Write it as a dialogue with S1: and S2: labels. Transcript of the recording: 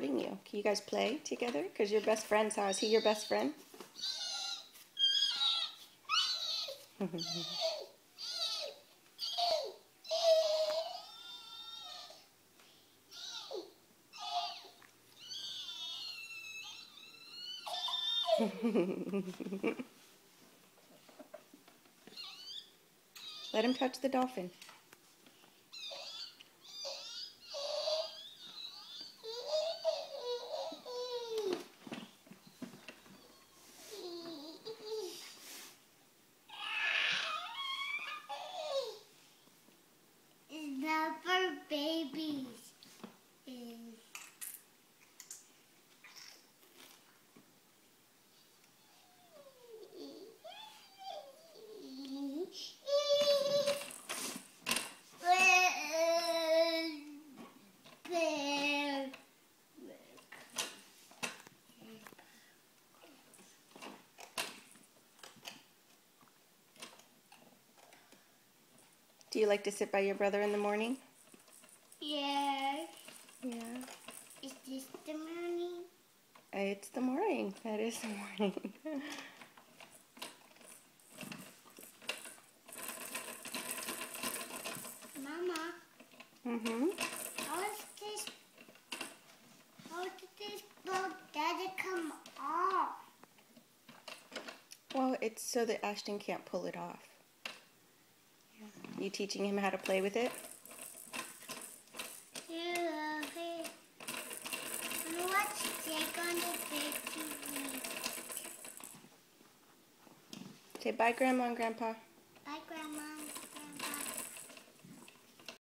S1: recording you. Can you guys play together? Because you're best friends, huh? Is he your best friend? Let him touch the dolphin.
S2: It's not for babies.
S1: Do you like to sit by your brother in the morning?
S2: Yes.
S1: Yeah.
S2: Is this the morning?
S1: It's the morning. That is the morning.
S2: Mama.
S1: Mm-hmm.
S2: How did this boat daddy come off?
S1: Well, it's so that Ashton can't pull it off. You teaching him how to play with it?
S2: Yeah, okay. I'm gonna watch Jake on the big TV.
S1: Say bye, Grandma and Grandpa.